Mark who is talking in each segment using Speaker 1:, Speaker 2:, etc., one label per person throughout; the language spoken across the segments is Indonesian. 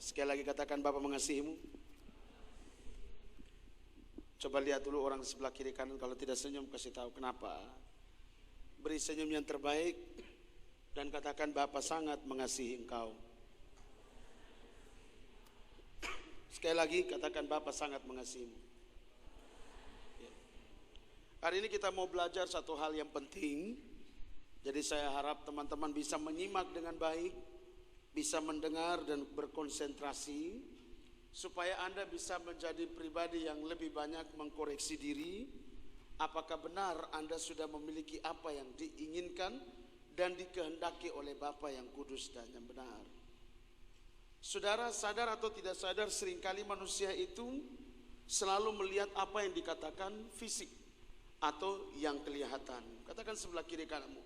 Speaker 1: Sekali lagi katakan Bapa mengasihimu. Coba lihat dulu orang di sebelah kiri kanan, kalau tidak senyum kasih tahu kenapa. Beri senyum yang terbaik dan katakan Bapa sangat mengasihi engkau. Sekali lagi katakan Bapa sangat mengasihimu. Hari ini kita mau belajar satu hal yang penting. Jadi saya harap teman-teman bisa menyimak dengan baik, bisa mendengar dan berkonsentrasi, supaya Anda bisa menjadi pribadi yang lebih banyak mengkoreksi diri. Apakah benar Anda sudah memiliki apa yang diinginkan dan dikehendaki oleh Bapa yang kudus dan yang benar. Saudara, sadar atau tidak sadar, seringkali manusia itu selalu melihat apa yang dikatakan fisik atau yang kelihatan. Katakan sebelah kiri kananmu,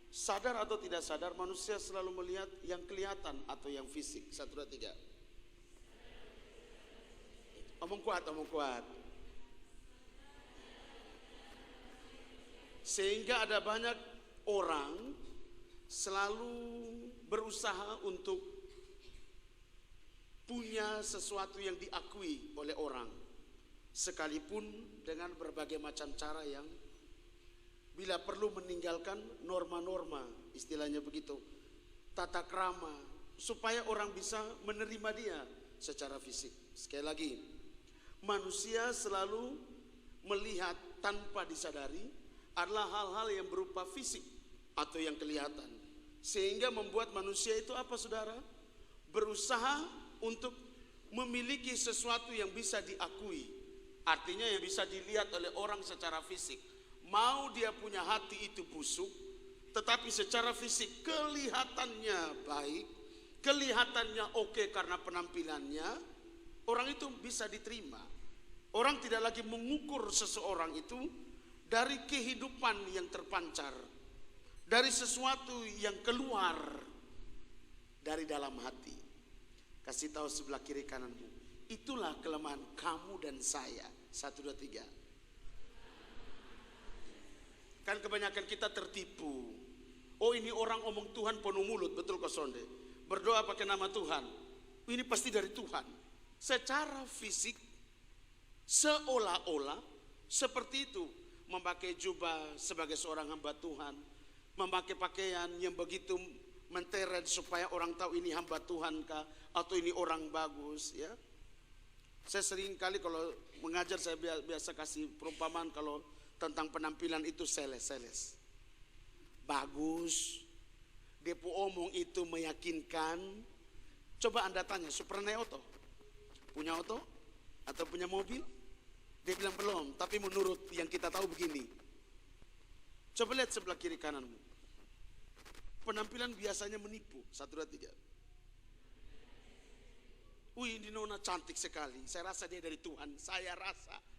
Speaker 1: sadar atau tidak sadar, manusia selalu melihat yang kelihatan atau yang fisik. 1, 2, 3. Omong kuat, omong kuat. Sehingga ada banyak orang selalu berusaha untuk punya sesuatu yang diakui oleh orang, sekalipun dengan berbagai macam cara yang bila perlu meninggalkan norma-norma, istilahnya begitu, tata krama, supaya orang bisa menerima dia secara fisik. Sekali lagi, manusia selalu melihat tanpa disadari adalah hal-hal yang berupa fisik atau yang kelihatan, sehingga membuat manusia itu apa saudara? Berusaha untuk memiliki sesuatu yang bisa diakui, artinya yang bisa dilihat oleh orang secara fisik. Mau dia punya hati itu busuk, tetapi secara fisik kelihatannya baik, kelihatannya oke karena penampilannya, orang itu bisa diterima. Orang tidak lagi mengukur seseorang itu dari kehidupan yang terpancar, dari sesuatu yang keluar dari dalam hati. Kasih tahu sebelah kiri kananmu, itulah kelemahan kamu dan saya. 1, 2, 3. Kan kebanyakan kita tertipu. Oh, ini orang omong Tuhan penuh mulut, betul kok sonde. Berdoa pakai nama Tuhan, ini pasti dari Tuhan. Secara fisik seolah-olah seperti itu, memakai jubah sebagai seorang hamba Tuhan, memakai pakaian yang begitu menteret supaya orang tahu ini hamba Tuhan kah, atau ini orang bagus ya. Saya sering kali kalau mengajar, saya biasa kasih perumpamaan kalau tentang penampilan itu seles. Bagus, depo omong itu meyakinkan. Coba Anda tanya, pernah naik oto? Punya oto? Atau punya mobil? Dia bilang belum, tapi menurut yang kita tahu begini. Coba lihat sebelah kiri kananmu. Penampilan biasanya menipu. 1, 2, 3. Wih, ini nona cantik sekali. Saya rasa dia dari Tuhan. Saya rasa.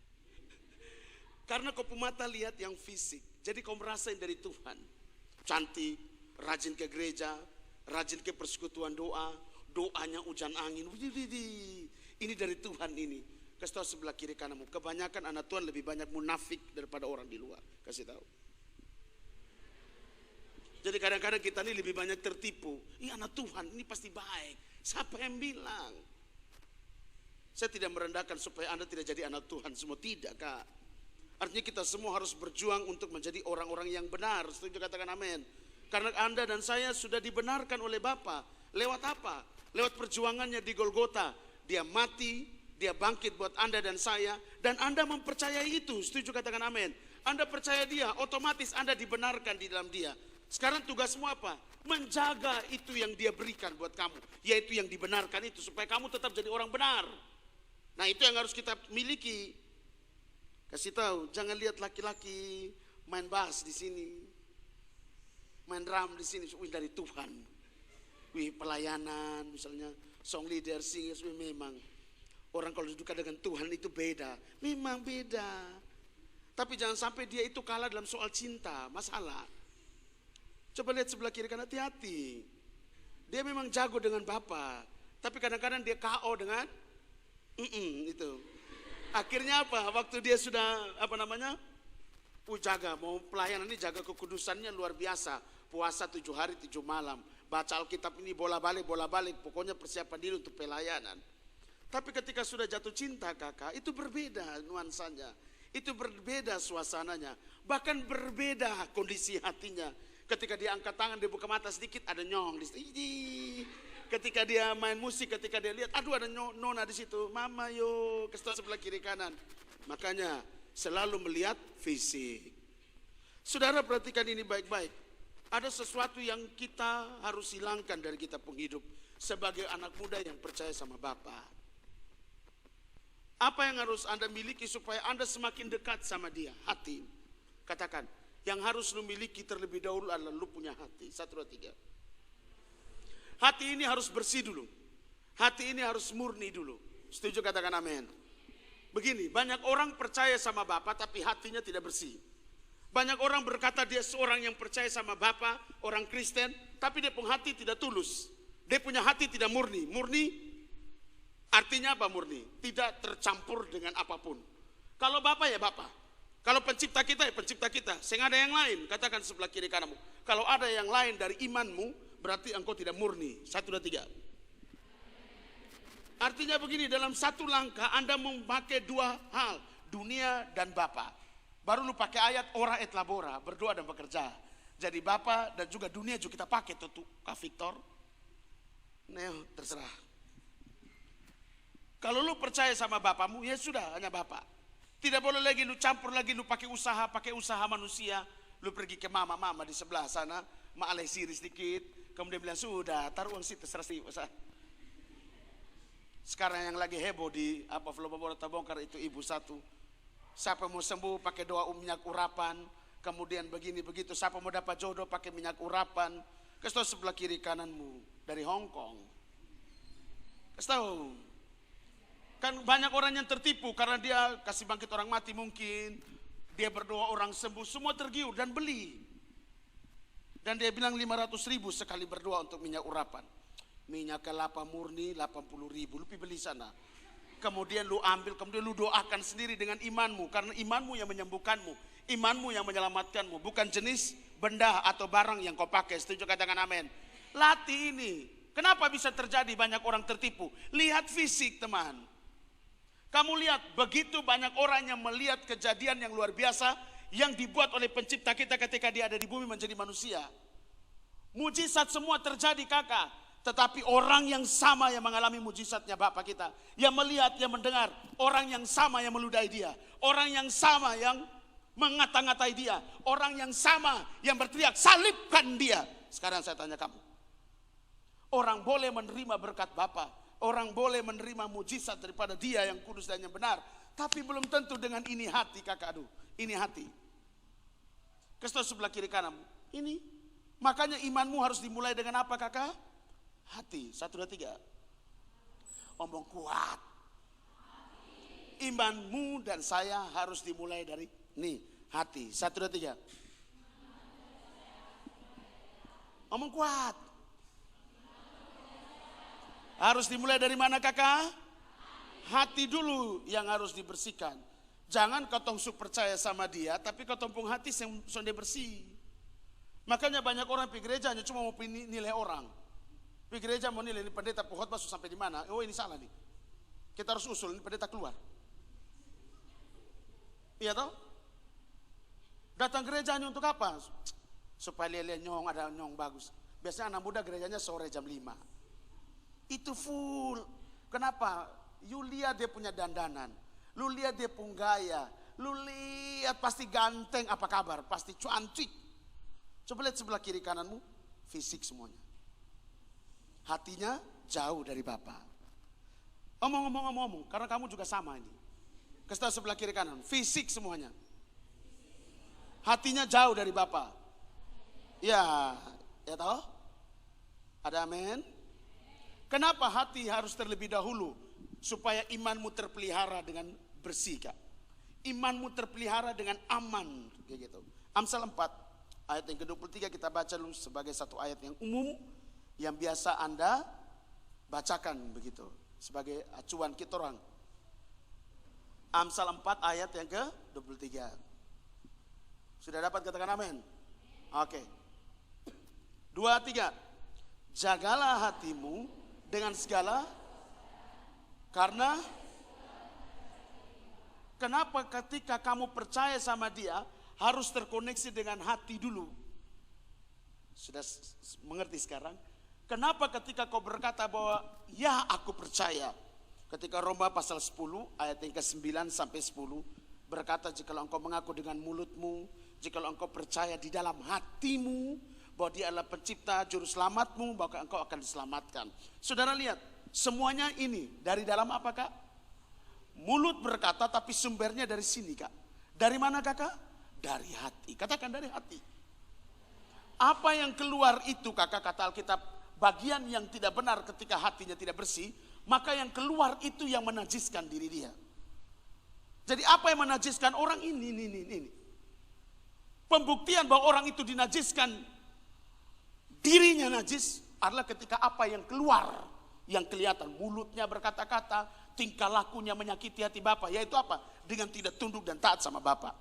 Speaker 1: Karena kau mata lihat yang fisik, jadi kau merasa yang dari Tuhan. Cantik, rajin ke gereja, rajin ke persekutuan doa, doanya hujan angin. Ini dari Tuhan ini. Kasih tahu sebelah kiri kananmu, kebanyakan anak Tuhan lebih banyak munafik daripada orang di luar. Kasih tahu. Jadi kadang-kadang kita ini lebih banyak tertipu. Ini anak Tuhan, ini pasti baik. Siapa yang bilang? Saya tidak merendahkan supaya Anda tidak jadi anak Tuhan. Semua tidak, Kak. Artinya kita semua harus berjuang untuk menjadi orang-orang yang benar. Setuju, katakan amin. Karena Anda dan saya sudah dibenarkan oleh Bapa. Lewat apa? Lewat perjuangannya di Golgota. Dia mati, dia bangkit buat Anda dan saya. Dan Anda mempercayai itu. Setuju, katakan amin. Anda percaya dia, otomatis Anda dibenarkan di dalam dia. Sekarang tugasmu apa? Menjaga itu yang dia berikan buat kamu, yaitu yang dibenarkan itu, supaya kamu tetap jadi orang benar. Nah, itu yang harus kita miliki. Kasih tahu, jangan lihat laki-laki main bass di sini, main drum di sini, wih dari Tuhan. Wih, pelayanan misalnya, song leader, singers, wih memang orang kalau dekat dengan Tuhan itu beda, memang beda. Tapi jangan sampai dia itu kalah dalam soal cinta, masalah. Coba lihat sebelah kiri kanan, hati-hati. Dia memang jago dengan Bapa, tapi kadang-kadang dia KO dengan itu. Akhirnya apa? Waktu dia sudah jaga, mau pelayanan ini jaga kekudusannya luar biasa. Puasa 7 hari 7 malam, baca Alkitab ini bola-balik, pokoknya persiapan diri untuk pelayanan. Tapi ketika sudah jatuh cinta kakak, itu berbeda nuansanya, itu berbeda suasananya, bahkan berbeda kondisi hatinya. Ketika dia angkat tangan, dia buka mata sedikit, ada nyong di situ. Ketika dia main musik, ketika dia lihat, aduh ada nona di situ, mama yo, kesel sebelah kiri kanan. Makanya selalu melihat fisik. Saudara perhatikan ini baik-baik. Ada sesuatu yang kita harus hilangkan dari kita penghidup sebagai anak muda yang percaya sama Bapa. Apa yang harus Anda miliki supaya Anda semakin dekat sama Dia? Hati. Katakan, yang harus lu miliki terlebih dahulu adalah lu punya hati. 1, 2, 3. Hati ini harus bersih dulu. Hati ini harus murni dulu. Setuju, katakan amin. Begini, banyak orang percaya sama Bapa tapi hatinya tidak bersih. Banyak orang berkata dia seorang yang percaya sama Bapa, orang Kristen, tapi dia punya hati tidak tulus. Dia punya hati tidak murni. Murni artinya apa murni? Tidak tercampur dengan apapun. Kalau Bapa ya Bapa. Kalau pencipta kita ya pencipta kita. Sehingga ada yang lain, katakan sebelah kiri kananmu. Kalau ada yang lain dari imanmu, berarti engkau tidak murni. 1, 2, 3. Artinya begini, dalam satu langkah Anda memakai dua hal, dunia dan Bapa. Baru lu pakai ayat ora et labora, berdoa dan bekerja. Jadi Bapa dan juga dunia juga kita pakai tuh Kak Victor. Neo, terserah. Kalau lu percaya sama Bapamu, ya sudah hanya Bapa. Tidak boleh lagi lu campur lagi, lu pakai usaha manusia. Lu pergi ke mama di sebelah sana, maalesiri sedikit, kemudian bilang sudah, taruh uang situ terserah sih. Sekarang yang lagi heboh di Flow Bogor bongkar itu ibu satu. Siapa mau sembuh pakai doa minyak urapan, kemudian begini begitu. Siapa mau dapat jodoh pakai minyak urapan. Kasih tahu sebelah kiri kananmu dari Hong Kong. Kasih tahu. Kan banyak orang yang tertipu karena dia kasih bangkit orang mati mungkin. Dia berdoa orang sembuh, semua tergiur dan beli. Dan dia bilang 500.000 sekali berdoa untuk minyak urapan. Minyak kelapa murni 80.000, lu beli sana. Kemudian lu ambil, kemudian lu doakan sendiri dengan imanmu. Karena imanmu yang menyembuhkanmu. Imanmu yang menyelamatkanmu. Bukan jenis benda atau barang yang kau pakai. Setuju, katakan amin. Latih ini. Kenapa bisa terjadi banyak orang tertipu? Lihat fisik teman. Kamu lihat begitu banyak orang yang melihat kejadian yang luar biasa. Yang dibuat oleh pencipta kita ketika dia ada di bumi menjadi manusia. Mujizat semua terjadi kakak. Tetapi orang yang sama yang mengalami mujizatnya Bapa kita. Yang melihat, yang mendengar. Orang yang sama yang meludahi dia. Orang yang sama yang mengata-ngatai dia. Orang yang sama yang berteriak, salibkan dia. Sekarang saya tanya kamu. Orang boleh menerima berkat Bapa. Orang boleh menerima mujizat daripada dia yang kudus dan yang benar. Tapi belum tentu dengan ini hati kakak. Aduh, ini hati. Kasih sebelah kiri kanan. Ini. Makanya imanmu harus dimulai dengan apa kakak? Hati. 1, 2, 3. Omong kuat. Imanmu dan saya harus dimulai dari nih, hati. 1, 2, 3. Omong kuat. Harus dimulai dari mana kakak? Hati dulu yang harus dibersihkan. Jangan kau percaya sama dia, tapi kau pung hati yang sudah bersih. Makanya banyak orang pergi gereja hanya cuma mau nilai orang. Pergi gereja mau nilai ini pendeta khotbah sampai di mana? Oh ini salah nih. Kita harus usul ini pendeta keluar. Iya toh? Datang gereja hanya untuk apa? Supaya lihat nyong ada nyong bagus. Biasanya anak muda gerejanya sore jam 5. Itu full. Kenapa? You lihat dia punya dandanan. Lu lihat dia punya gaya. Lu lihat pasti ganteng, apa kabar? Pasti cantik. Coba lihat sebelah kiri kananmu, fisik semuanya. Hatinya jauh dari Bapa. Omong, karena kamu juga sama ini. Kasih tahu sebelah kiri kanan, fisik semuanya. Hatinya jauh dari Bapa. Ya tahu? Ada amin? Kenapa hati harus terlebih dahulu? Supaya imanmu terpelihara dengan bersih, Kak. Imanmu terpelihara dengan aman, kayak gitu. Amsal 4 ayat yang ke-23 kita baca dulu sebagai satu ayat yang umum yang biasa Anda bacakan begitu sebagai acuan kita orang. Amsal 4 ayat yang ke-23. Sudah dapat katakan amin? Oke. 2, 3. Jagalah hatimu dengan segala, karena kenapa ketika kamu percaya sama dia harus terkoneksi dengan hati dulu. Sudah mengerti sekarang? Kenapa ketika kau berkata bahwa ya aku percaya. Ketika Roma pasal 10 ayat yang ke-9 sampai 10 berkata, jikalau engkau mengaku dengan mulutmu, jikalau engkau percaya di dalam hatimu bahwa dia adalah pencipta juru selamatmu, maka engkau akan diselamatkan. Saudara lihat, semuanya ini dari dalam apa, Kak? Mulut berkata tapi sumbernya dari sini, Kak. Dari mana, Kakak? Dari hati. Katakan dari hati. Apa yang keluar itu, Kakak, kata Alkitab, bagian yang tidak benar ketika hatinya tidak bersih, maka yang keluar itu yang menajiskan diri dia. Jadi apa yang menajiskan orang ini. Pembuktian bahwa orang itu dinajiskan, dirinya najis adalah ketika apa yang keluar, yang kelihatan. Mulutnya berkata-kata, tingkah lakunya menyakiti hati Bapa. Yaitu apa? Dengan tidak tunduk dan taat sama Bapa.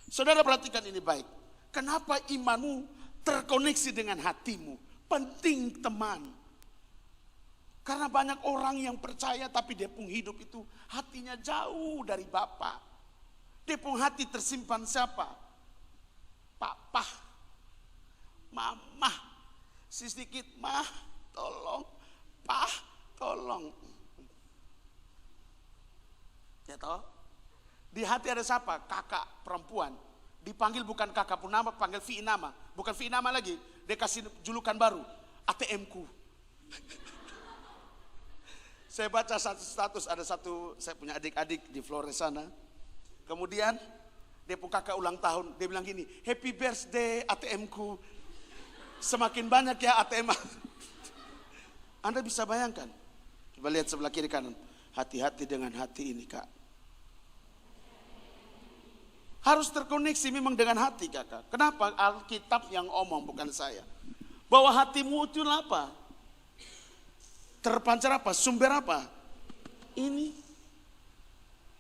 Speaker 1: Saudara perhatikan ini baik. Kenapa imanmu terkoneksi dengan hatimu? Penting, teman. Karena banyak orang yang percaya tapi dia pun hidup itu hatinya jauh dari Bapa. Dia pun hati tersimpan siapa? Papa, Mama, sedikit mah, tolong, Pah, tolong. Ya toh? Di hati ada siapa? Kakak perempuan. Dipanggil bukan kakak pun nama, panggil fi nama. Bukan fi nama lagi. Dia kasih julukan baru, ATM-ku. Saya baca satu status, ada satu, saya punya adik-adik di Flores sana. Kemudian dia pun kakak ulang tahun, dia bilang gini, happy birthday ATM-ku. Semakin banyak ya ATM. Anda bisa bayangkan. Coba lihat sebelah kiri kanan. Hati-hati dengan hati ini, Kak. Harus terkoneksi memang dengan hati, Kakak. Kenapa? Alkitab yang omong, bukan saya. Bahwa hatimu itu apa? Terpancar apa? Sumber apa? Ini.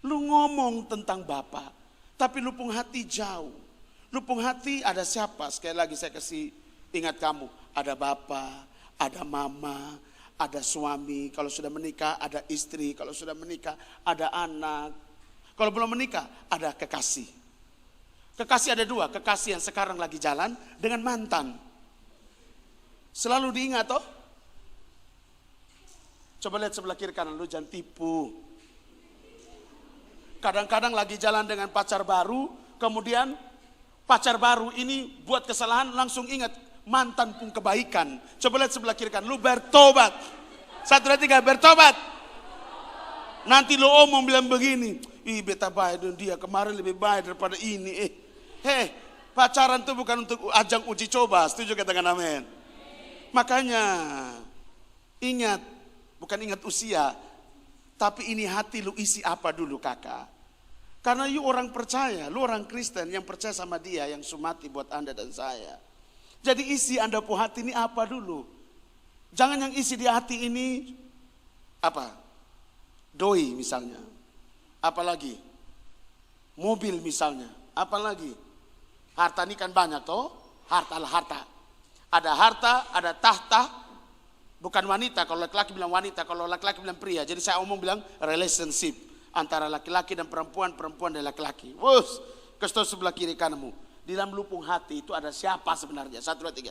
Speaker 1: Lu ngomong tentang Bapa, tapi lupung hati jauh. Lupung hati ada siapa? Sekali lagi saya kasih ingat kamu. Ada Bapa, ada Mama, ada suami. Kalau sudah menikah ada istri. Kalau sudah menikah ada anak. Kalau belum menikah ada kekasih. Kekasih ada dua. Kekasih yang sekarang lagi jalan dengan mantan. Selalu diingat toh. Coba lihat sebelah kiri kanan, lu jangan tipu. Kadang-kadang lagi jalan dengan pacar baru, kemudian pacar baru ini buat kesalahan, langsung ingat mantan pun kebaikan. Coba lihat sebelah kiri kanan, lu bertobat. 1, 2, 3, bertobat. Nanti lu omong bilang begini, ih beta baik dan dia kemarin lebih baik daripada ini. Pacaran itu bukan untuk ajang uji coba, setuju katakan amin. Makanya ingat, bukan ingat usia, tapi ini hati lu isi apa dulu, Kakak. Karena you orang percaya, lu orang Kristen yang percaya sama dia yang sumati buat Anda dan saya. Jadi isi Anda pu hati ini apa dulu. Jangan yang isi di hati ini apa? Doi misalnya. Apalagi? Mobil misalnya. Apalagi? Harta ini kan banyak toh. Harta lah harta. Ada harta, ada tahta. Bukan wanita, kalau laki-laki bilang wanita, kalau laki-laki bilang pria. Jadi saya omong bilang relationship antara laki-laki dan perempuan, perempuan dan laki-laki. Wus, kasih sebelah kiri kananmu. Di dalam lubung hati itu ada siapa sebenarnya? 1, 2, 3.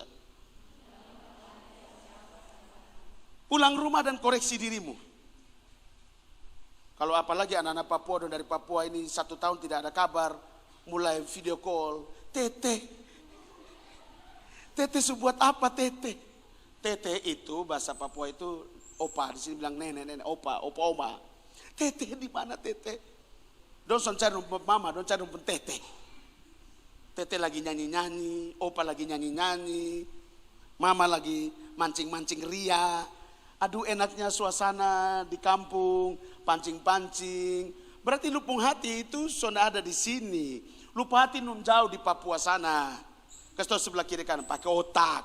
Speaker 1: Pulang rumah dan koreksi dirimu. Kalau apalagi anak-anak Papua dan dari Papua ini 1 tahun tidak ada kabar, mulai video call, Tete sebuat apa Tete? Tete itu bahasa Papua itu opa, di sini bilang nenek, opa, oma. Tete di mana Tete? Don't cari rumput mama, don't cari rumput Tete. Tete lagi nyanyi-nyanyi, opa lagi nyanyi-nyanyi, mama lagi mancing-mancing ria. Aduh enaknya suasana di kampung, pancing-pancing. Berarti lupung hati itu sudah ada di sini. Lupung hati nun jauh di Papua sana. Kasih sebelah kiri kanan, pakai otak.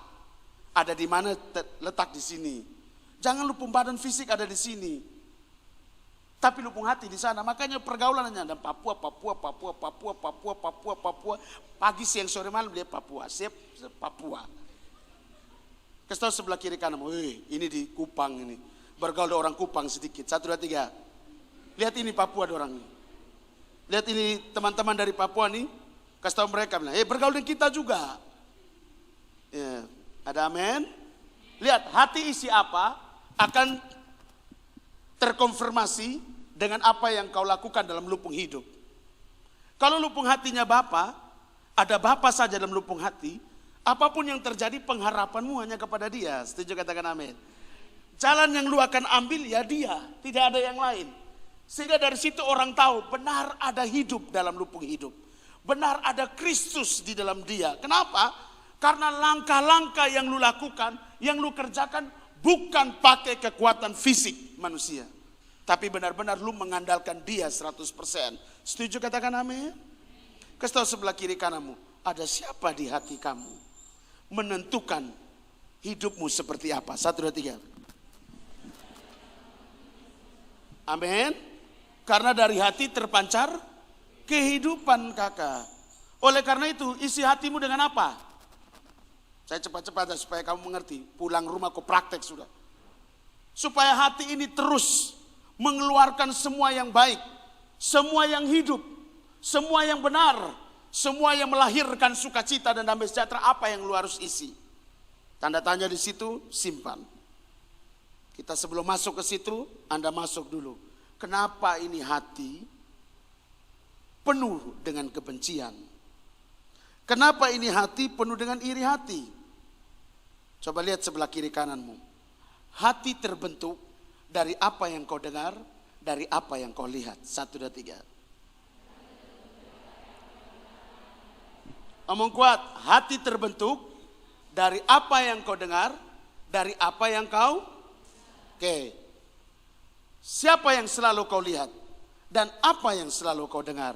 Speaker 1: Ada di mana letak di sini. Jangan lupung badan fisik ada di sini. Tapi lupung hati di sana. Makanya pergaulannya ada Papua. Pagi siang sore malam dia Papua. Siap Papua. Kasih tahu sebelah kiri kanan, ini di Kupang ini. Bergaul dengan orang Kupang sedikit. 1, 2, 3. Lihat ini Papua ada orang ini. Lihat ini teman-teman dari Papua nih. Kasih tahu mereka bilang, bergaul dengan kita juga. Ya, ada amin. Lihat hati isi apa akan terkonfirmasi dengan apa yang kau lakukan dalam lupung hidup. Kalau lupung hatinya Bapa, ada Bapa saja dalam lupung hati. Apapun yang terjadi pengharapanmu hanya kepada Dia. Setuju, katakan amin. Jalan yang lu akan ambil ya Dia, tidak ada yang lain. Sehingga dari situ orang tahu benar ada hidup dalam lupung hidup. Benar ada Kristus di dalam Dia. Kenapa? Karena langkah-langkah yang lu lakukan, yang lu kerjakan bukan pakai kekuatan fisik manusia. Tapi benar-benar lu mengandalkan Dia 100%. Setuju, katakan amin. Kasih tahu sebelah kiri kananmu, ada siapa di hati kamu? Menentukan hidupmu seperti apa. 1, 2, 3. Amin. Karena dari hati terpancar kehidupan, kakak. Oleh karena itu isi hatimu dengan apa? Saya cepat-cepat supaya kamu mengerti. Pulang rumah kau praktek sudah. Supaya hati ini terus mengeluarkan semua yang baik, semua yang hidup, semua yang benar, semua yang melahirkan sukacita dan damai sejahtera. Apa yang lu harus isi? Tanda tanya di situ, simpan. Kita sebelum masuk ke situ, Anda masuk dulu. Kenapa ini hati penuh dengan kebencian? Kenapa ini hati penuh dengan iri hati? Coba lihat sebelah kiri kananmu. Hati terbentuk dari apa yang kau dengar, dari apa yang kau lihat. 1, 2, 3. Omong kuat, hati terbentuk dari apa yang kau dengar, dari apa yang kau. Oke. Siapa yang selalu kau lihat dan apa yang selalu kau dengar?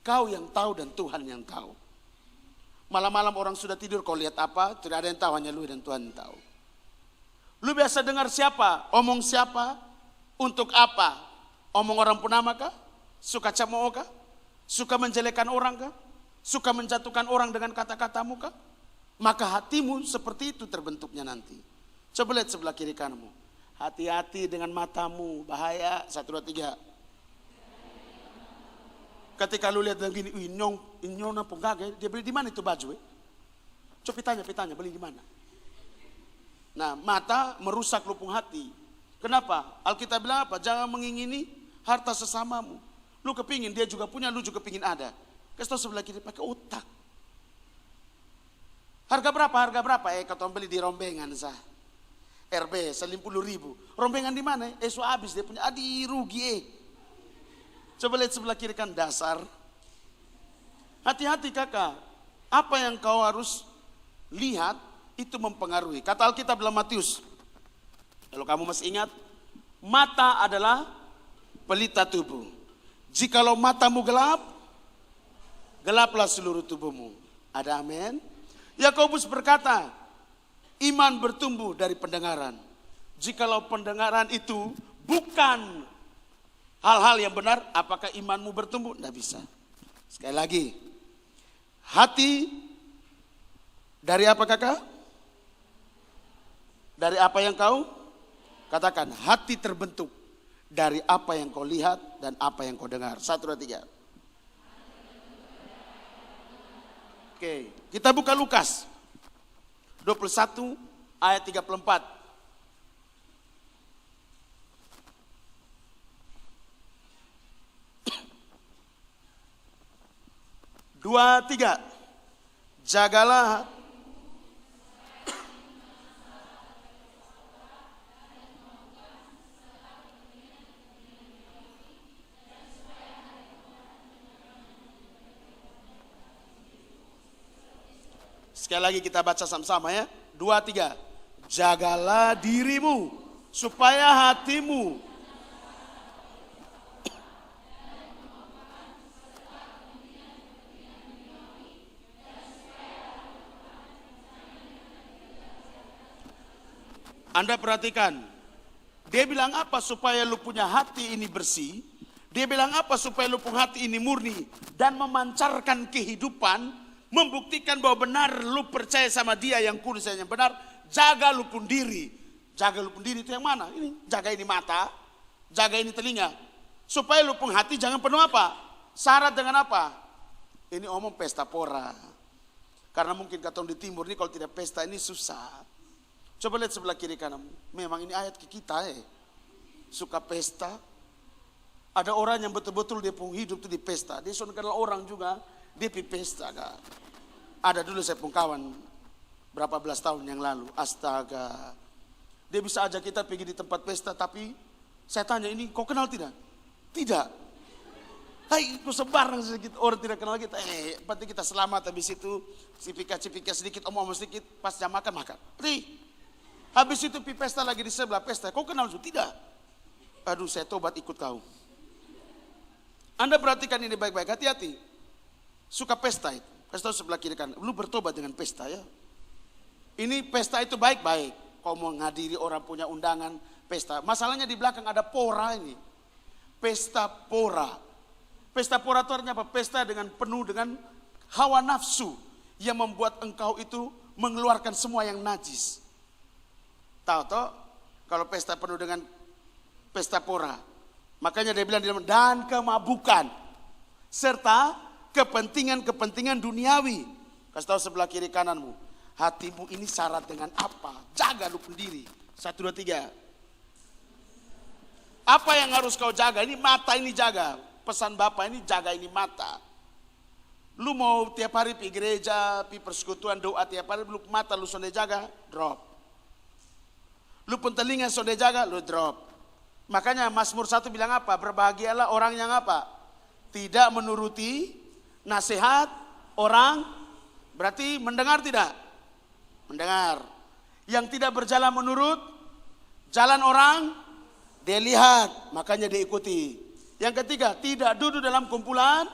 Speaker 1: Kau yang tahu dan Tuhan yang tahu. Malam-malam orang sudah tidur, kau lihat apa? Tidak ada yang tahu, hanya lu dan Tuhan yang tahu. Lu biasa dengar siapa? Omong siapa? Untuk apa? Omong orang punama kah? Suka cemooh kah? Suka menjelekkan orang kah? Suka menjatuhkan orang dengan kata-katamu kah? Maka hatimu seperti itu terbentuknya nanti. Coba lihat sebelah kiri kananmu. Hati-hati dengan matamu, bahaya. 1, 2, 3. Ketika lu lihat begini, inyong apa enggak, dia beli di mana itu baju? Coba tanya, beli di mana? Nah, mata merusak lupung hati. Kenapa? Alkitab bilang apa? Jangan mengingini harta sesamamu. Lu kepingin, dia juga punya, lu juga kepingin ada. Kasih tahu sebelah kiri, pakai otak. Harga berapa? Kau beli di rombengan sah. RB 50.000. Rombengan di mana? So habis dia punya, rugi. Coba lihat sebelah kiri kan, dasar. Hati-hati kakak. Apa yang kau harus lihat itu mempengaruhi. Kata Alkitab dalam Matius. Kalau kamu masih ingat, mata adalah pelita tubuh. Jikalau matamu gelap, gelaplah seluruh tubuhmu. Ada amin? Yakobus berkata, iman bertumbuh dari pendengaran. Jikalau pendengaran itu bukan hal-hal yang benar, apakah imanmu bertumbuh? Tidak bisa. Sekali lagi, hati dari apa kakak? Dari apa yang kau katakan. Hati terbentuk dari apa yang kau lihat dan apa yang kau dengar. 1, 2, 3. Oke, kita buka Lukas 21 ayat 34. 2, 3. Jagalah sekali lagi kita baca sama-sama ya. 2, 3. Jagalah dirimu supaya hatimu Anda perhatikan, dia bilang apa supaya lu punya hati ini bersih, dia bilang apa supaya lu punya hati ini murni dan memancarkan kehidupan, membuktikan bahwa benar lu percaya sama dia yang kudus dan yang benar. jaga lu pun diri. Jaga lu pun diri itu yang mana? Ini, jaga ini mata, jaga ini telinga. Supaya lu pun hati jangan penuh apa? Syarat dengan apa? Ini omong pesta pora. Karena mungkin katong di timur ini kalau tidak pesta ini susah. Coba lihat sebelah kiri kanan. Memang ini ayat ke kita suka pesta. Ada orang yang betul-betul dia pun hidup tuh di pesta. Dia sudah kenal orang juga, dia pergi pesta. Kak. Ada dulu saya pun kawan berapa belas tahun yang lalu. Astaga. Dia bisa ajak kita pergi di tempat pesta, tapi saya tanya ini kau kenal tidak? Tidak. Hai, kau sebarang sedikit orang tidak kenal kita. Penting kita selamat habis itu cipika-cipika sedikit, omong sedikit, pas jam makan. Habis itu pergi pesta lagi di sebelah pesta. Kau kenal itu? Tidak. Aduh, saya tobat ikut kau. Anda perhatikan ini baik-baik, hati-hati. Suka pesta itu. Kasih tahu sebelah kiri kan, lu bertobat dengan pesta ya. Ini pesta itu baik-baik. Kau mau ngadiri orang punya undangan pesta. Masalahnya di belakang ada pora ini. Pesta pora. Pesta pora itu artinya apa? Pesta dengan penuh dengan hawa nafsu yang membuat engkau itu mengeluarkan semua yang najis. Tahu toh? Kalau pesta penuh dengan pesta pora. Makanya dia bilang dan kemabukan serta kepentingan-kepentingan duniawi. Kasih tahu sebelah kiri kananmu. Hatimu ini syarat dengan apa? Jaga lu sendiri. 1, 2, 3. Apa yang harus kau jaga? Ini mata ini jaga. Pesan Bapak ini jaga ini mata. Lu mau tiap hari pergi gereja, pergi persekutuan, doa tiap hari, lu mata lu sonde jaga, drop. Lu pun telinga sonde jaga, lu drop. Makanya Mazmur 1 bilang apa? Berbahagialah orang yang apa? Tidak menuruti nasihat orang. Berarti mendengar tidak? Mendengar. Yang tidak berjalan menurut jalan orang, dia lihat, makanya dia ikuti. Yang ketiga, tidak duduk dalam kumpulan,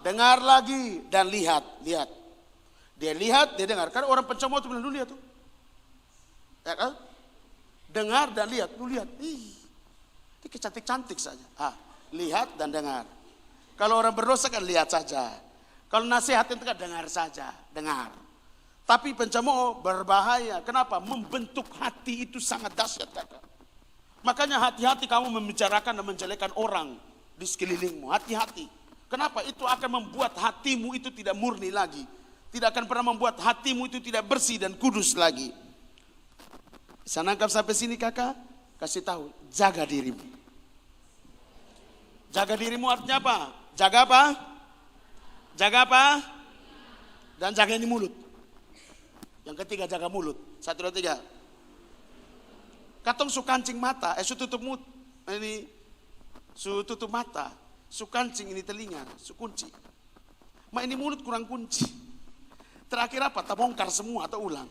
Speaker 1: dengar lagi dan lihat. Dia lihat, dia dengar. Kan orang pencemooh itu bilang, lu lihat tuh. Ya kan? Dengar dan lihat, lu lihat. Ini kecantik-cantik saja. Lihat dan dengar. Kalau orang berdosa kan lihat saja. Kalau nasihat itu kan dengar saja, dengar. Tapi pencemooh berbahaya. Kenapa? Membentuk hati itu sangat dahsyat. Makanya hati-hati kamu membicarakan dan menjelekan orang di sekelilingmu. Hati-hati. Kenapa? Itu akan membuat hatimu itu tidak murni lagi. Tidak akan pernah membuat hatimu itu tidak bersih dan kudus lagi. Bisa nangkap sampai sini kakak? Kasih tahu, jaga dirimu. Jaga dirimu artinya apa? Jaga apa? Jaga apa? Dan jaga ini mulut. Yang ketiga jaga mulut. 1, 2, 3. Katong su kancing mata, su tutup mulut. Ini su tutup mata, su kancing ini telinga, su kunci. Ini mulut kurang kunci. Terakhir apa? Tabongkar semua atau ulang.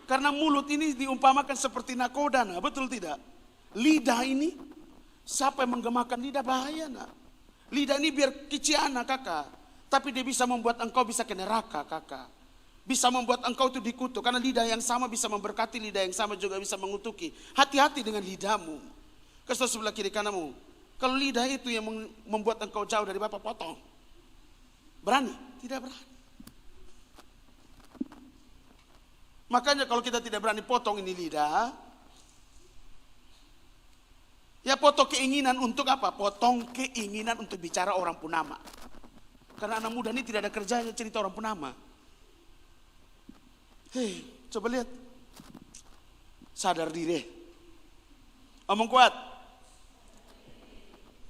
Speaker 1: Karena mulut ini diumpamakan seperti nakoda, betul tidak? Lidah ini, siapa yang menggemakan lidah bahaya. Lidah ini biar kiciana kakak, tapi dia bisa membuat engkau bisa ke neraka kakak. Bisa membuat engkau itu dikutuk. Karena lidah yang sama bisa memberkati, lidah yang sama juga bisa mengutuki. Hati-hati dengan lidahmu. Kasih sebelah kiri kananmu. Kalau lidah itu yang membuat engkau jauh dari Bapak, potong. Berani? Tidak berani. Makanya kalau kita tidak berani potong ini lidah, ya potong keinginan untuk apa? Potong keinginan untuk bicara orang punama. Karena anak muda ini tidak ada kerjanya cerita orang punama. Coba lihat. Sadar diri. Omong kuat.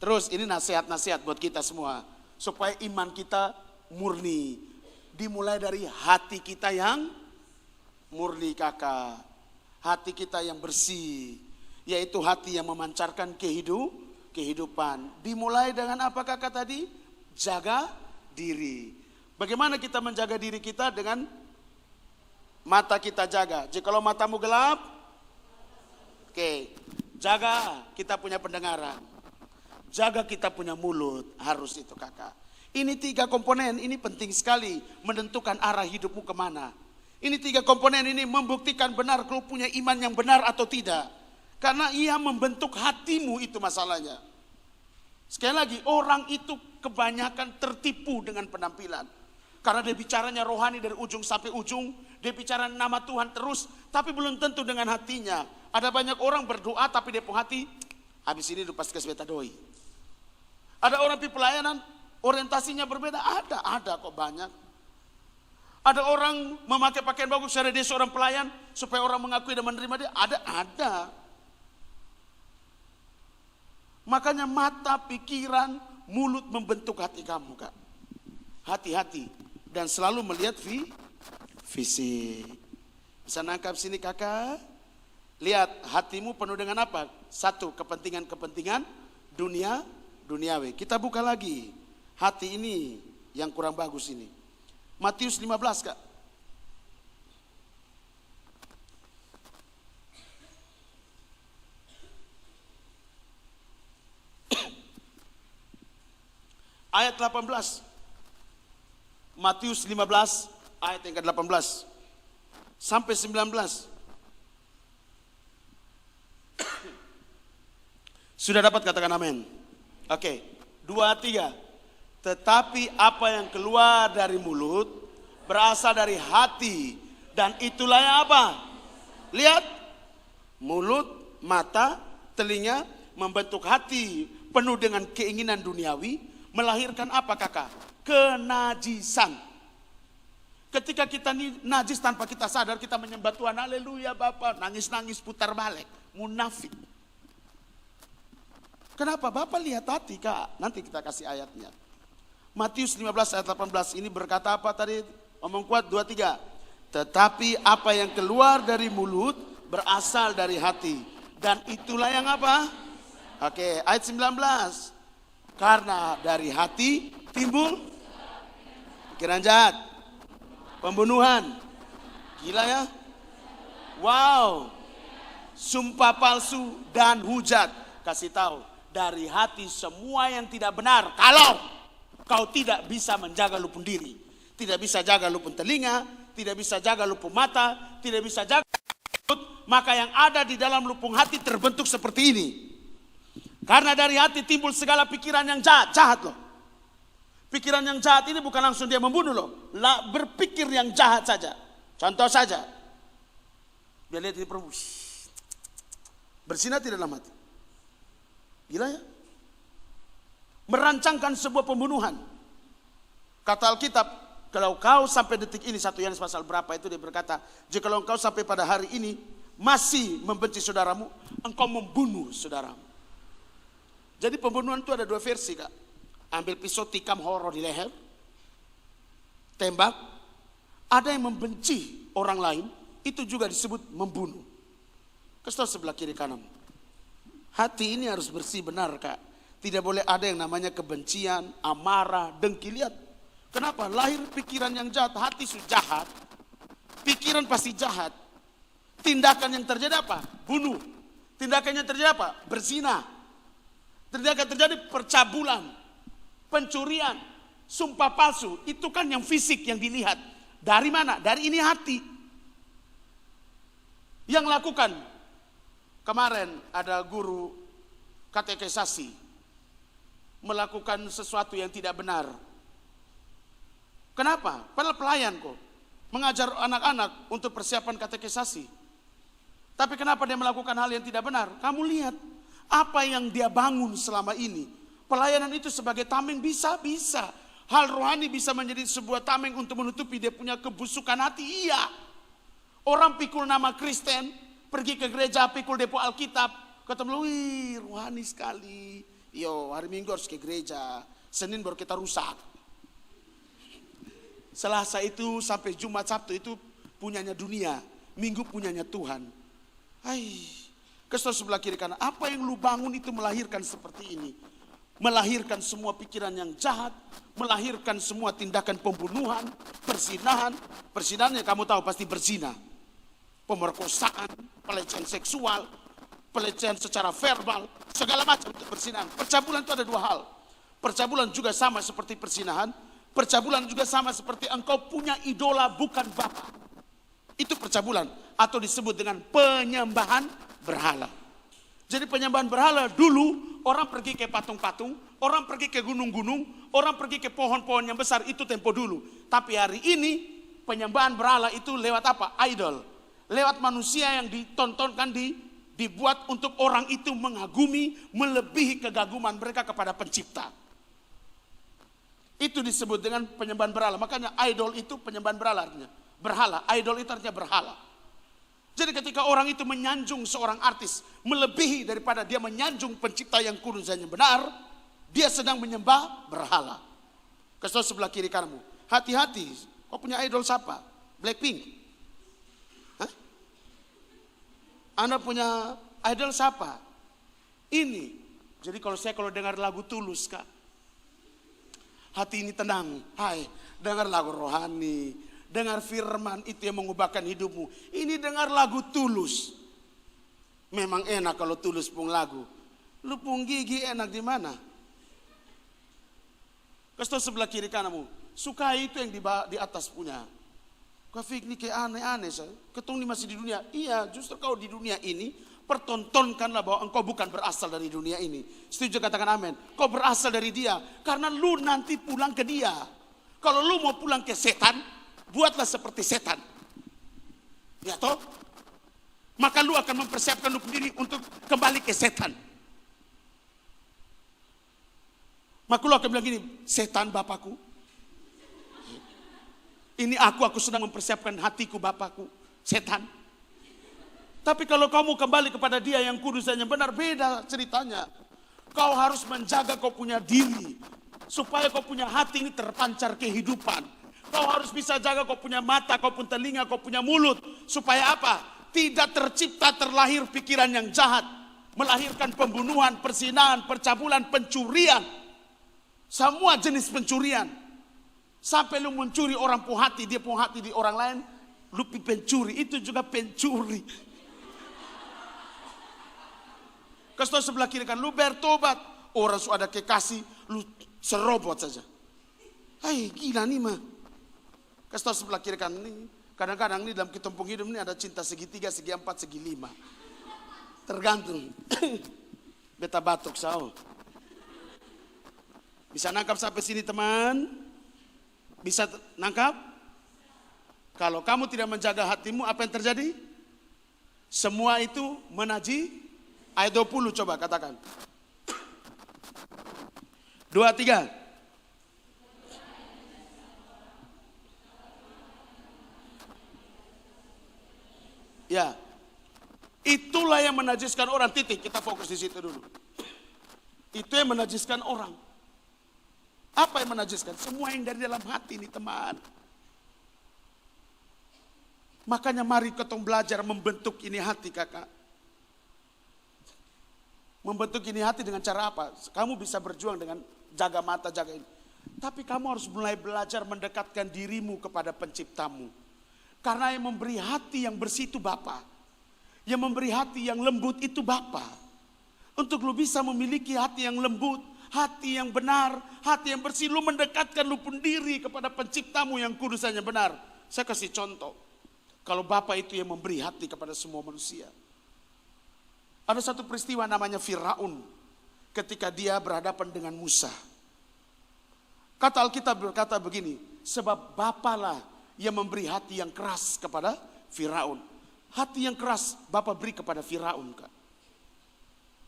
Speaker 1: Terus ini nasihat-nasihat buat kita semua. Supaya iman kita murni. Dimulai dari hati kita yang murni kakak. Hati kita yang bersih. Yaitu hati yang memancarkan kehidupan. Dimulai dengan apa kakak tadi? Jaga diri. Bagaimana kita menjaga diri kita? Dengan mata kita jaga. Jikalau matamu gelap, jaga kita punya pendengaran. Jaga kita punya mulut. Harus itu kakak. Ini 3 komponen, ini penting sekali menentukan arah hidupmu kemana. Ini 3 komponen ini membuktikan benar kau punya iman yang benar atau tidak. Karena ia membentuk hatimu, itu masalahnya. Sekali lagi, orang itu kebanyakan tertipu dengan penampilan. Karena dia bicaranya rohani dari ujung sampai ujung. Dia bicara nama Tuhan terus, tapi belum tentu dengan hatinya. Ada banyak orang berdoa tapi dia punya hati, habis ini lupa kasih beta doi. Ada orang di pelayanan, orientasinya berbeda, ada kok banyak. Ada orang memakai pakaian bagus karena dia seorang pelayan, supaya orang mengakui dan menerima dia, ada. Makanya mata, pikiran, mulut membentuk hati kamu, Kak. Hati-hati. Dan selalu melihat fisik. Bisa nangkap sini kakak? Lihat hatimu penuh dengan apa? Satu, kepentingan-kepentingan duniawi. Kita buka lagi. Hati ini yang kurang bagus ini. Matius 15, Kak. Ayat 18. Matius 15 ayat yang ke-18 sampai 19. Sudah dapat, katakan amin. Oke, 2, 3. Tetapi apa yang keluar dari mulut berasal dari hati, dan itulah yang apa? Lihat, mulut, mata, telinga membentuk hati penuh dengan keinginan duniawi, melahirkan apa, kakak? Kenajisan. Ketika kita najis tanpa kita sadar, kita menyembah Tuhan, haleluya Bapak, nangis-nangis putar balik, munafik. Kenapa? Bapak lihat hati, Kak. Nanti kita kasih ayatnya. Matius 15 ayat 18 ini berkata apa tadi? Omong kuat 2, 3. Tetapi apa yang keluar dari mulut berasal dari hati, dan itulah yang apa? Oke, ayat 19. Karena dari hati timbul pikiran jahat, pembunuhan, gila ya, wow, sumpah palsu dan hujat. Kasih tahu, dari hati semua yang tidak benar. Kalau kau tidak bisa menjaga lu pun diri, tidak bisa jaga lu pun telinga, tidak bisa jaga lu pun mata, tidak bisa jaga mulut, maka yang ada di dalam lupung hati terbentuk seperti ini. Karena dari hati timbul segala pikiran yang jahat loh. Pikiran yang jahat ini bukan langsung dia membunuh loh. Berpikir yang jahat saja. Contoh saja. Dia lihat ini perempuan. Berzina tidak dalam hati. Gila ya. Merancangkan sebuah pembunuhan. Kata Alkitab, kalau kau sampai detik ini, 1 Yohanes pasal berapa itu dia berkata, jika engkau sampai pada hari ini masih membenci saudaramu, engkau membunuh saudaramu. Jadi pembunuhan itu ada 2 versi, Kak. Ambil pisau tikam horor di leher, tembak. Ada yang membenci orang lain, itu juga disebut membunuh. Kasih sebelah kiri kanan. Hati ini harus bersih benar, Kak. Tidak boleh ada yang namanya kebencian, amarah, dengki. Lihat, kenapa? Lahir pikiran yang jahat, hati sudah jahat, pikiran pasti jahat. Tindakan yang terjadi apa? Bunuh. Tindakan yang terjadi apa? Berzina. Tindakan terjadi percabulan, pencurian, sumpah palsu. Itu kan yang fisik yang dilihat. Dari mana? Dari ini hati. Yang lakukan, kemarin ada guru katekisasi melakukan sesuatu yang tidak benar. Kenapa? Padahal pelayan kok, mengajar anak-anak untuk persiapan katekisasi. Tapi kenapa dia melakukan hal yang tidak benar? Kamu lihat apa yang dia bangun selama ini. Pelayanan itu sebagai tameng bisa. Hal rohani bisa menjadi sebuah tameng untuk menutupi dia punya kebusukan hati. Iya. Orang pikul nama Kristen, pergi ke gereja pikul depo Alkitab, ketemu, wih rohani sekali. Yo, hari Minggu harus ke gereja, Senin baru kita rusak. Selasa itu sampai Jumat Sabtu itu punyanya dunia, Minggu punyanya Tuhan. Kesel sebelah kiri kanan, apa yang lu bangun itu melahirkan seperti ini. Melahirkan semua pikiran yang jahat, melahirkan semua tindakan pembunuhan, perzinahan. Perzinahan yang kamu tahu pasti berzina. Pemerkosaan, pelecehan seksual, pelecehan secara verbal, segala macam itu perzinahan. Percabulan itu ada 2 hal. Percabulan juga sama seperti perzinahan. Percabulan juga sama seperti engkau punya idola bukan Bapa. Itu percabulan atau disebut dengan penyembahan berhala. Jadi penyembahan berhala dulu orang pergi ke patung-patung, orang pergi ke gunung-gunung, orang pergi ke pohon-pohon yang besar, itu tempo dulu. Tapi hari ini penyembahan berhala itu lewat apa? Idol. Lewat manusia yang ditontonkan, dibuat untuk orang itu mengagumi, melebihi kegaguman mereka kepada pencipta. Itu disebut dengan penyembahan berhala. Makanya idol itu penyembahan berhala artinya. Berhala, idol itu artinya berhala. Jadi ketika orang itu menyanjung seorang artis, melebihi daripada dia menyanjung pencipta yang kudus dan yang benar, dia sedang menyembah berhala. Kasih tahu sebelah kiri kananmu, hati-hati, kau punya idol siapa? Blackpink? Hah? Anda punya idol siapa? Ini. Jadi kalau dengar lagu Tulus, Kak, hati ini tenang. Hai, dengar lagu rohani, dengar firman itu yang mengubahkan hidupmu. Ini dengar lagu Tulus. Memang enak kalau Tulus pung lagu. Lu pung gigi enak di mana? Kasih sebelah kiri kananmu, sukai itu yang di atas punya. Kau fikir ini kayak aneh-aneh. Ketong ini masih di dunia. Iya, justru kau di dunia ini, pertontonkanlah bahwa engkau bukan berasal dari dunia ini. Setuju, katakan amin. Kau berasal dari dia, karena lu nanti pulang ke dia. Kalau lu mau pulang ke setan, buatlah seperti setan. Ya toh? Maka lu akan mempersiapkan lu sendiri untuk kembali ke setan. Maka lu akan bilang gini, setan Bapakku. Ini aku sedang mempersiapkan hatiku Bapakku, setan. Tapi kalau kamu kembali kepada dia yang kudus dan yang benar, beda ceritanya. Kau harus menjaga kau punya diri, supaya kau punya hati ini terpancar kehidupan. Kau harus bisa jaga kau punya mata, kau punya telinga, kau punya mulut. Supaya apa? Tidak tercipta terlahir pikiran yang jahat. Melahirkan pembunuhan, perzinahan, percabulan, pencurian. Semua jenis pencurian. Sampai lu mencuri orang punya hati, dia punya hati di orang lain. Lu pencuri, itu juga pencuri. Kasih tahu sebelah kiri kan, lu bertobat. Orang sudah ada kekasih, lu serobot saja. Hai, gila nih mah. Kasih tahu sebelah kiri kan, nih kadang-kadang nih dalam ketumpung hidup ini ada cinta segitiga, segi empat, segi lima. Tergantung. Beta batuk sao. Bisa nangkap sampai sini teman? Bisa nangkap? Kalau kamu tidak menjaga hatimu, apa yang terjadi? Semua itu menaji. Ayat 20 coba katakan. 2, 3. Ya, itulah yang menajiskan orang, titik. Kita fokus di situ dulu. Itu yang menajiskan orang. Apa yang menajiskan? Semua yang dari dalam hati ini teman. Makanya mari kita belajar membentuk ini hati kakak. Membentuk ini hati dengan cara apa? Kamu bisa berjuang dengan jaga mata, jaga ini. Tapi kamu harus mulai belajar mendekatkan dirimu kepada penciptamu. Karena yang memberi hati yang bersih itu Bapa. Yang memberi hati yang lembut itu Bapa. Untuk lu bisa memiliki hati yang lembut, hati yang benar, hati yang bersih, lu mendekatkan lu pun diri kepada penciptamu yang kudus dan yang benar. Saya kasih contoh. Kalau Bapa itu yang memberi hati kepada semua manusia. Ada satu peristiwa namanya Firaun. Ketika dia berhadapan dengan Musa. Kata Alkitab berkata begini. Sebab Bapalah yang memberi hati yang keras kepada Firaun. Hati yang keras Bapa beri kepada Firaun, Kak.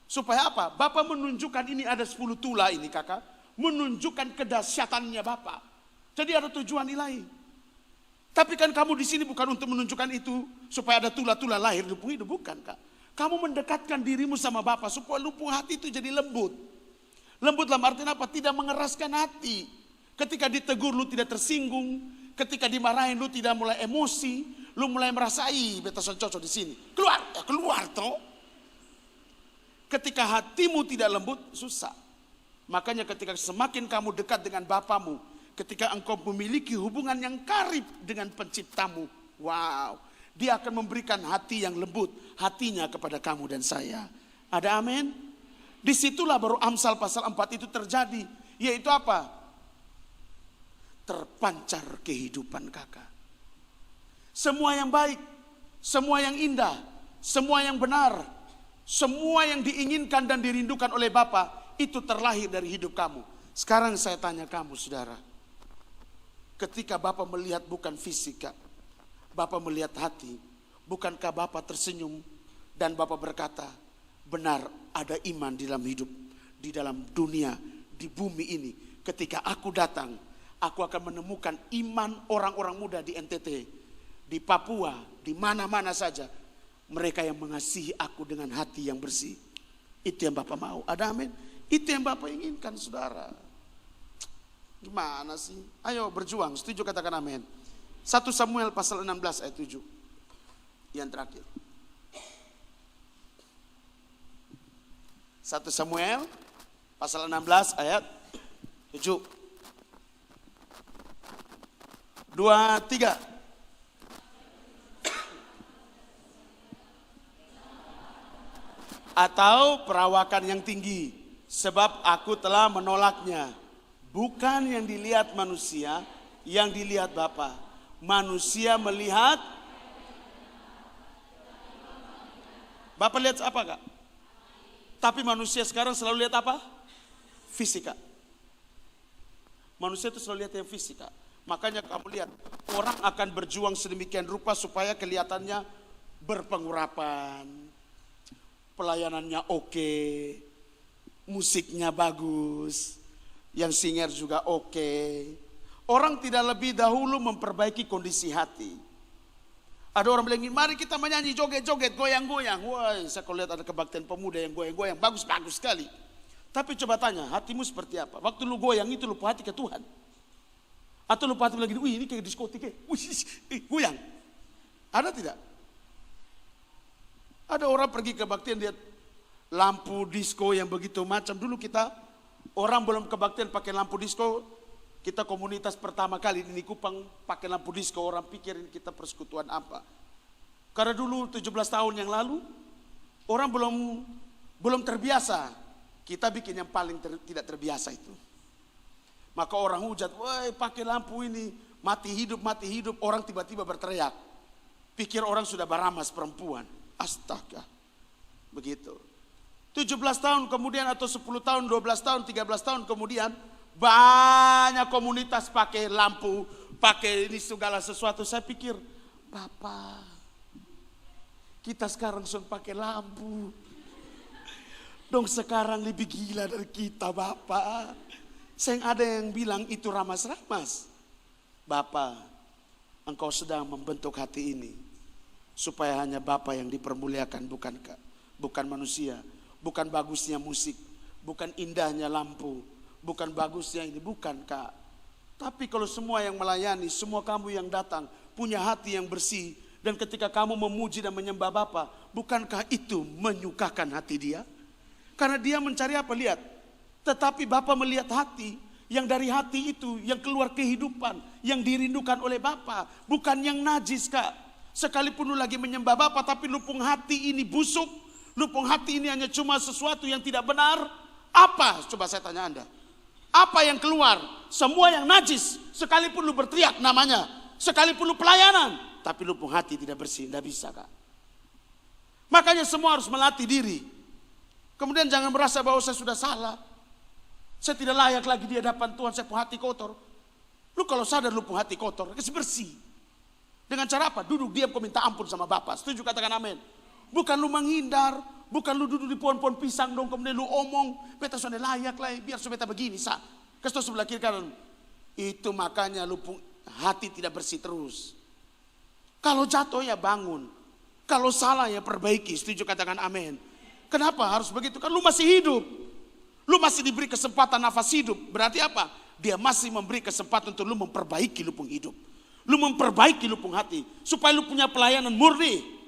Speaker 1: Supaya apa? Bapa menunjukkan ini ada 10 tula ini kakak. Menunjukkan kedahsyatannya Bapa. Jadi ada tujuan ilahi. Tapi kan kamu di sini bukan untuk menunjukkan itu. Supaya ada tula-tula lahir di hidup. Bukan Kak. Kamu mendekatkan dirimu sama Bapa supaya lupu hati itu jadi lembut. Lembut dalam artian apa? Tidak mengeraskan hati. Ketika ditegur lu tidak tersinggung. Ketika dimarahin lu tidak mulai emosi. Lu mulai merasai beta cocok di sini. Keluar toh. Ketika hatimu tidak lembut susah. Makanya ketika semakin kamu dekat dengan Bapamu. Ketika engkau memiliki hubungan yang karib dengan penciptamu. Wow. Dia akan memberikan hati yang lembut. Hatinya kepada kamu dan saya. Ada amin? Disitulah baru Amsal pasal 4 itu terjadi. Yaitu apa? Terpancar kehidupan kakak. Semua yang baik. Semua yang indah. Semua yang benar. Semua yang diinginkan dan dirindukan oleh Bapa. itu terlahir dari hidup kamu. Sekarang saya tanya kamu saudara. Ketika Bapak melihat bukan fisika, Bapak melihat hati. Bukankah Bapak tersenyum dan Bapak berkata, benar ada iman di dalam hidup, di dalam dunia, di bumi ini. Ketika aku datang, aku akan menemukan iman orang-orang muda di NTT, di Papua, di mana-mana saja. Mereka yang mengasihi aku dengan hati yang bersih. Itu yang Bapak mau. Ada amin? Itu yang Bapak inginkan saudara. Gimana sih? Ayo berjuang. Setuju katakan amin. 1 Samuel pasal 16 ayat 7. Yang terakhir. 1 Samuel pasal 16 ayat 7. 2, 3. Atau perawakan yang tinggi, sebab aku telah menolaknya. Bukan yang dilihat manusia, yang dilihat Bapa. Manusia melihat. Bapak lihat apa kak? Tapi manusia sekarang selalu lihat apa? Fisika. Manusia itu selalu lihat yang fisika. Makanya kamu lihat, orang akan berjuang sedemikian rupa supaya kelihatannya berpengurapan. Pelayanannya oke, musiknya bagus, yang singer juga oke. Orang tidak lebih dahulu memperbaiki kondisi hati. Ada orang bilang, mari kita menyanyi, joget-joget, goyang-goyang. Wah, saya kalau lihat ada kebaktian pemuda yang goyang-goyang, bagus-bagus sekali. Tapi coba tanya, hatimu seperti apa? Waktu lu goyang itu lupa hati ke Tuhan. Atau lupa hati lagi, wih ini kayak diskotik ya, wih goyang. Ada tidak? Ada orang pergi kebaktian lihat lampu disco yang begitu macam. Dulu kita orang belum kebaktian pakai lampu disco. Kita komunitas pertama kali di Kupang pakai lampu disco. Orang pikirin kita persekutuan apa. Karena dulu 17 tahun yang lalu orang belum terbiasa. Kita bikin yang paling tidak terbiasa itu. Maka orang hujat, woi pakai lampu ini mati hidup. Orang tiba-tiba berteriak. Pikir orang sudah beramas perempuan. Astaga, begitu. 17 tahun kemudian atau 10 tahun, 12 tahun, 13 tahun kemudian banyak komunitas pakai lampu, pakai ini segala sesuatu. Saya pikir, Bapak, kita sekarang sudah pakai lampu. Dong sekarang lebih gila dari kita Bapak. Saya ada yang bilang itu ramas-ramas. Bapak, engkau sedang membentuk hati ini. Supaya hanya Bapa yang dipermuliakan, bukan manusia. Bukan bagusnya musik, bukan indahnya lampu, bukan bagusnya ini, bukan kak. Tapi kalau semua yang melayani, semua kamu yang datang punya hati yang bersih. Dan ketika kamu memuji dan menyembah Bapa, bukankah itu menyukakan hati dia? Karena dia mencari apa? Lihat. Tetapi Bapa melihat hati, yang dari hati itu yang keluar kehidupan, yang dirindukan oleh Bapa, bukan yang najis kak. Sekalipun lu lagi menyembah Bapa tapi lupung hati ini busuk, lupung hati ini hanya cuma sesuatu yang tidak benar. Apa? Coba saya tanya Anda. Apa yang keluar? Semua yang najis. Sekalipun lu berteriak namanya, sekalipun lu pelayanan, tapi lupung hati tidak bersih, tidak bisa kak. Makanya semua harus melatih diri. Kemudian jangan merasa bahwa saya sudah salah. Saya tidak layak lagi di hadapan Tuhan, saya punya hati kotor. Lu kalau sadar lu punya hati kotor, kasih bersih. Dengan cara apa? Duduk diam kau minta ampun sama Bapak. Setuju katakan amin. Bukan lu menghindar, bukan lu duduk di pohon-pohon pisang dong kemudian lu omong, beta sudah layak lah, biar beta begini sa. Kasih sebelah kiri kanan. Itu makanya lu hati tidak bersih terus. Kalau jatuh ya bangun. Kalau salah ya perbaiki. Setuju katakan amin. Kenapa harus begitu? Kan lu masih hidup. Lu masih diberi kesempatan nafas hidup. Berarti apa? Dia masih memberi kesempatan untuk lu memperbaiki lu pun hidup. Lu memperbaiki lu pun hati. Supaya lu punya pelayanan murni.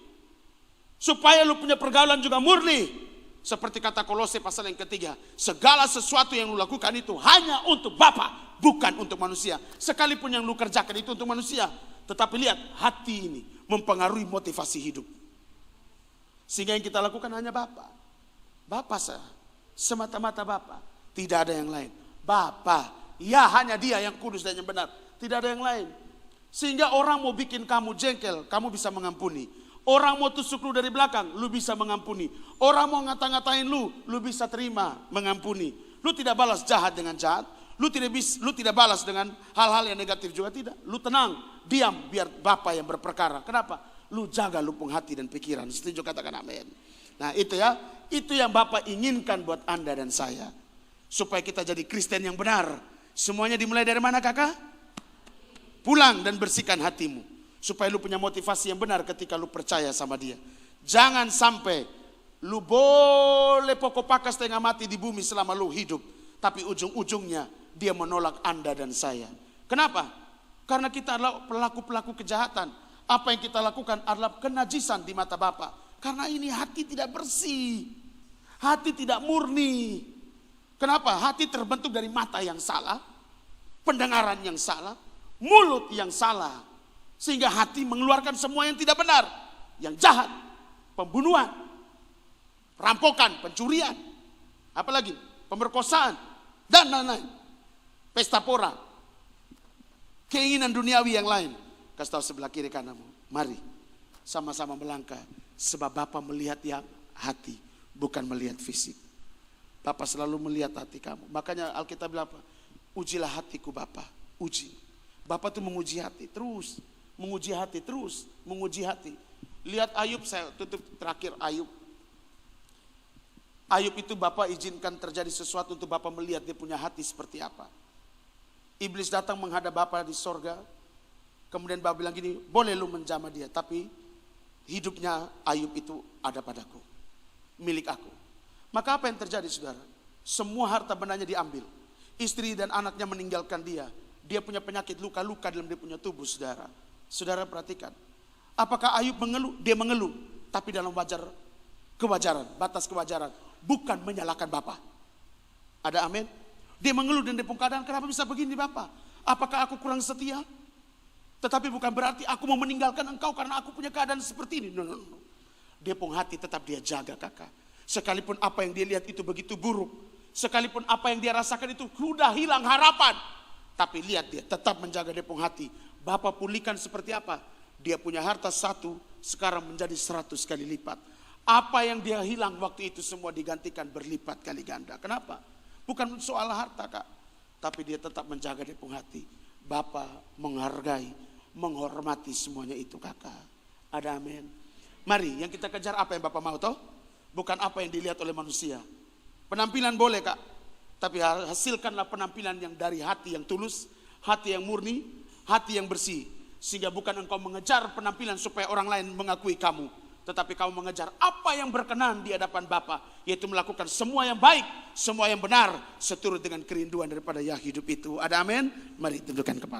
Speaker 1: Supaya lu punya pergaulan juga murni. Seperti kata Kolose pasal yang ketiga. Segala sesuatu yang lu lakukan itu hanya untuk Bapa, bukan untuk manusia. Sekalipun yang lu kerjakan itu untuk manusia. Tetapi lihat, hati ini mempengaruhi motivasi hidup. Sehingga yang kita lakukan hanya Bapa. Bapa saya. Semata-mata Bapa. Tidak ada yang lain. Bapa. Ya hanya Dia yang kudus dan yang benar. Tidak ada yang lain. Sehingga orang mau bikin kamu jengkel, kamu bisa mengampuni. Orang mau tusuk lu dari belakang, lu bisa mengampuni. Orang mau ngata-ngatain lu bisa terima, mengampuni. Lu tidak balas jahat dengan jahat. Lu tidak balas dengan hal-hal yang negatif juga tidak. Lu tenang, diam, biar Bapa yang berperkara. Kenapa? Lu jaga lupung hati dan pikiran. Setuju, katakan amin. Nah itu ya, itu yang Bapa inginkan buat Anda dan saya. Supaya kita jadi Kristen yang benar. Semuanya dimulai dari mana, kakak? Pulang dan bersihkan hatimu. Supaya lu punya motivasi yang benar ketika lu percaya sama dia. Jangan sampai lu boleh pokok pakas setengah mati di bumi selama lu hidup. Tapi ujung-ujungnya dia menolak Anda dan saya. Kenapa? Karena kita adalah pelaku-pelaku kejahatan. Apa yang kita lakukan adalah kenajisan di mata Bapa. Karena ini hati tidak bersih. Hati tidak murni. Kenapa? Hati terbentuk dari mata yang salah. Pendengaran yang salah. Mulut yang salah. Sehingga hati mengeluarkan semua yang tidak benar. Yang jahat. Pembunuhan. Perampokan. Pencurian. Apalagi? Pemerkosaan. Dan lain-lain. Pesta pora. Keinginan duniawi yang lain. Kasih tahu sebelah kiri kananmu. Mari. Sama-sama melangkah. Sebab Bapa melihat yang hati. Bukan melihat fisik. Bapa selalu melihat hati kamu. Makanya Alkitab bilang apa? Ujilah hatiku Bapa. Uji. Bapa tuh menguji hati. Terus. Menguji hati. Terus. Menguji hati. Lihat Ayub. Saya tutup terakhir Ayub. Ayub itu Bapa izinkan terjadi sesuatu untuk Bapa melihat dia punya hati seperti apa. Iblis datang menghadap Bapa di sorga. Kemudian Bapa bilang gini, boleh lu menjamah dia. Tapi hidupnya Ayub itu ada padaku. Milik aku. Maka apa yang terjadi saudara? Semua harta bendanya diambil. Istri dan anaknya meninggalkan dia. Dia punya penyakit luka-luka dalam dia punya tubuh saudara. Saudara perhatikan. Apakah Ayub mengeluh? Dia mengeluh. Tapi dalam kewajaran, batas kewajaran. Bukan menyalahkan Bapa. Ada amin? Dia mengeluh dan dia pun keadaan, kenapa bisa begini Bapa? Apakah aku kurang setia? Tetapi bukan berarti aku mau meninggalkan engkau karena aku punya keadaan seperti ini. No. Dia pun hati tetap dia jaga kakak. Sekalipun apa yang dia lihat itu begitu buruk. Sekalipun apa yang dia rasakan itu sudah hilang harapan. Tapi lihat dia tetap menjaga dia pun hati. Bapa pulihkan seperti apa? Dia punya harta 1 sekarang menjadi 100 kali lipat. Apa yang dia hilang waktu itu semua digantikan berlipat kali ganda. Kenapa? Bukan soal harta kak. Tapi dia tetap menjaga dia pun hati. Bapa menghargai, menghormati semuanya itu kakak. Ada amin. Mari yang kita kejar apa yang Bapa mau toh? Bukan apa yang dilihat oleh manusia. Penampilan boleh kak. Tapi hasilkanlah penampilan yang dari hati yang tulus. Hati yang murni. Hati yang bersih. Sehingga bukan engkau mengejar penampilan supaya orang lain mengakui kamu. Tetapi kamu mengejar apa yang berkenan di hadapan Bapa, yaitu melakukan semua yang baik, semua yang benar, seturut dengan kerinduan daripada ya hidup itu. Ada amin? Mari tundukkan kepala.